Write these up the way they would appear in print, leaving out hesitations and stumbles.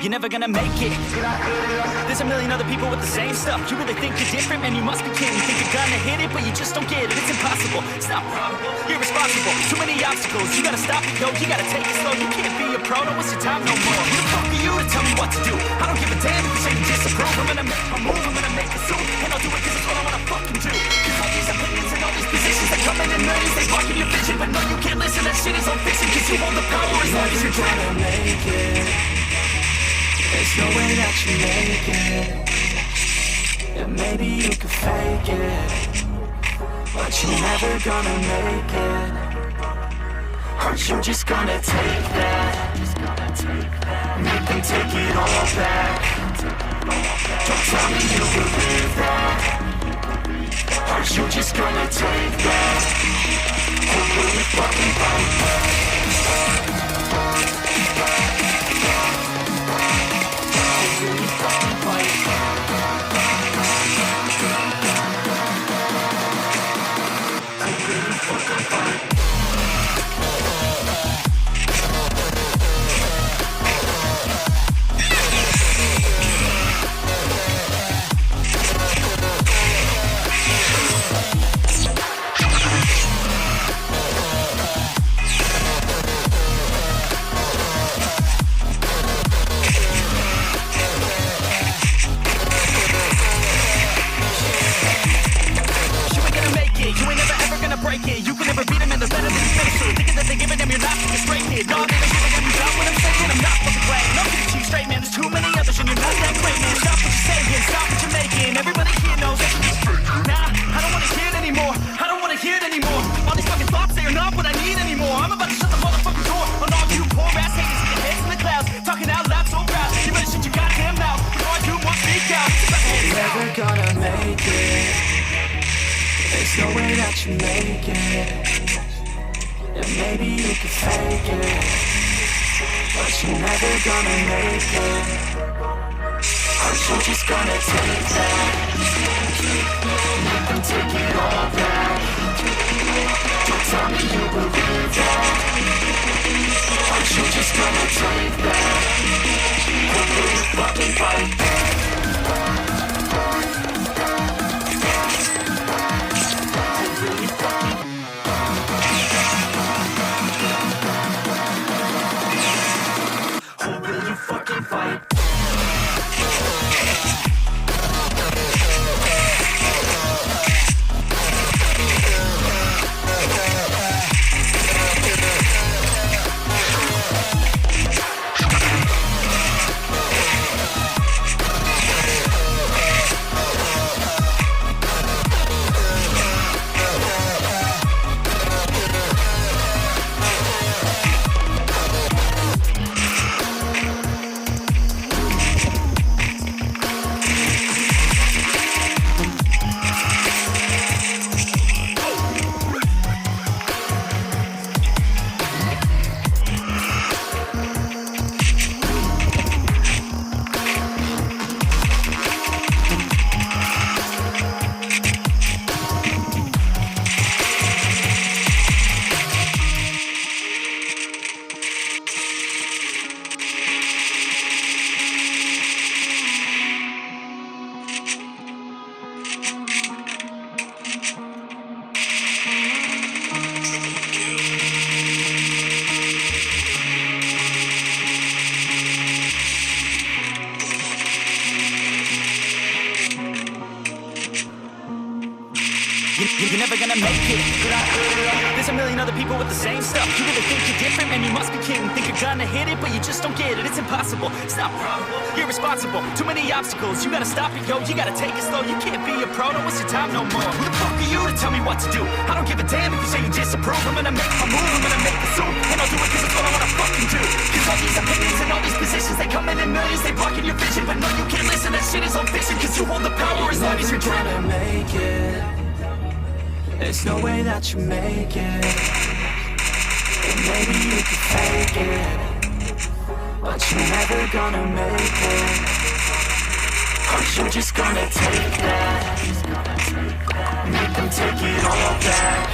You're never gonna make it. There's a million other people with the same stuff. You really think you're different? Man, you must be kidding. You think you're gonna hit it, but you just don't get it. It's impossible. It's not probable. You're irresponsible. Too many obstacles. You gotta stop it, yo. You gotta take it slow. You can't be a pro. Don't waste your time no more. Who the fuck are you to tell me what to do? I don't give a damn if you say you disapprove. I'm gonna make my move. I'm gonna make it soon. And I'll do it 'cause it's what I wanna fucking do. 'Cause all these opinions and all these positions, they come in millions. They blocking your vision, but no, you can't listen. That shit is all fiction. 'Cause you hold the power as long as you're trying to make it. There's no way that you make it. And maybe you could fake it, but you're never gonna make it. Aren't you just gonna take that? Make them take it all back. Don't tell me you believe that. Aren't you just gonna take that? Or will you fucking fight back? You're never gonna make it. There's a million other people with the same stuff. You really think you're different? Man, you must be kidding. Think you're gonna hit it, but you just don't get it. It's impossible. It's not probable. You're irresponsible. Too many obstacles. You gotta stop it, yo. You gotta take it slow. You can't be a pro. Don't waste your time no more. Who the fuck are you to tell me what to do? I don't give a damn if you say you disapprove. I'm gonna make my move. I'm gonna make it soon. And I'll do it 'cause it's what I wanna fucking do. 'Cause all these opinions and all these positions, they come in millions. They blocking your vision, but no, you can't listen. That shit is all fiction. 'Cause you hold the power as long as you're trying to make it. There's no way that you make it. And maybe you could fake it, but you're never gonna make it. Aren't you just gonna take that? Make them take it all back.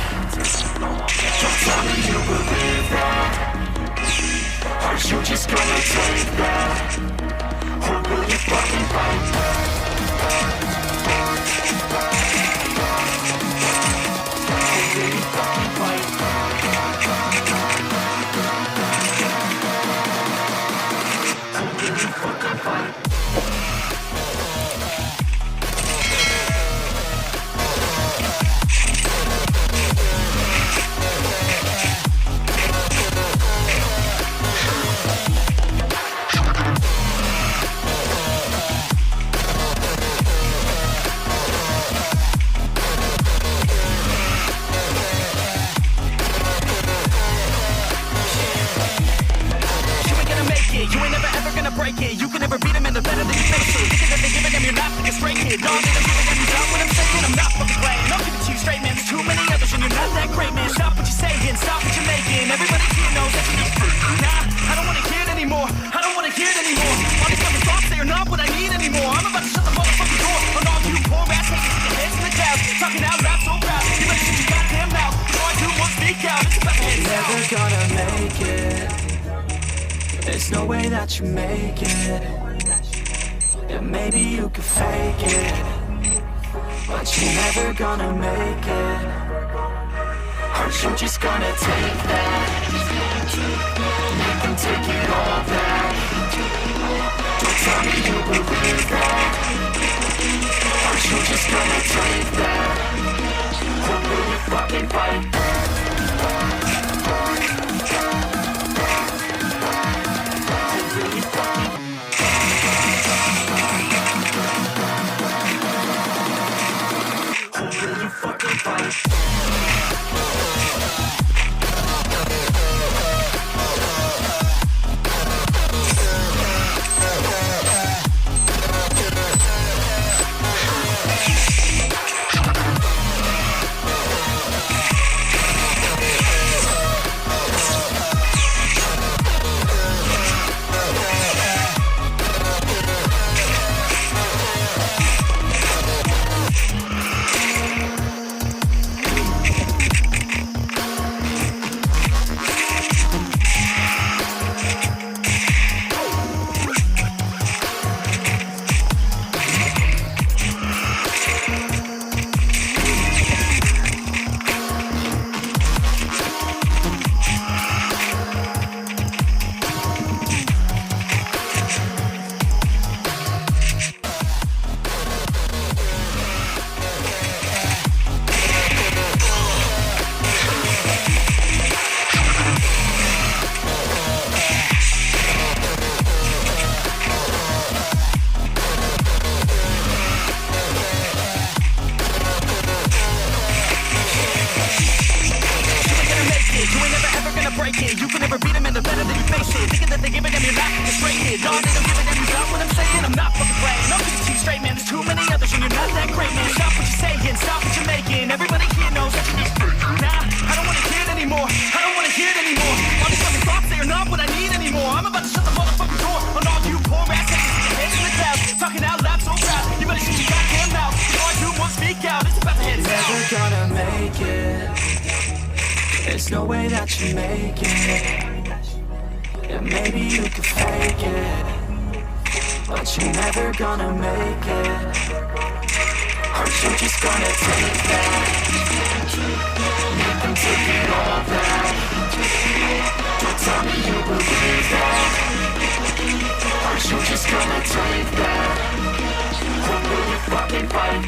Don't tell me you believe that. Aren't you just gonna take that? Or will you fucking fight? There's no way that you make it. Yeah, maybe you could fake it, but you're never gonna make it. Aren't you just gonna take that? Make them take it all back. Don't tell me you believe that. Aren't you just gonna take that? Or will you fucking fight? There's no way that you make it. Yeah, maybe you could fake it, but you're never gonna make it. Aren't you just gonna take that? Make them take it all back. Don't tell me you believe that. Aren't you just gonna take that? Or will you fucking fight?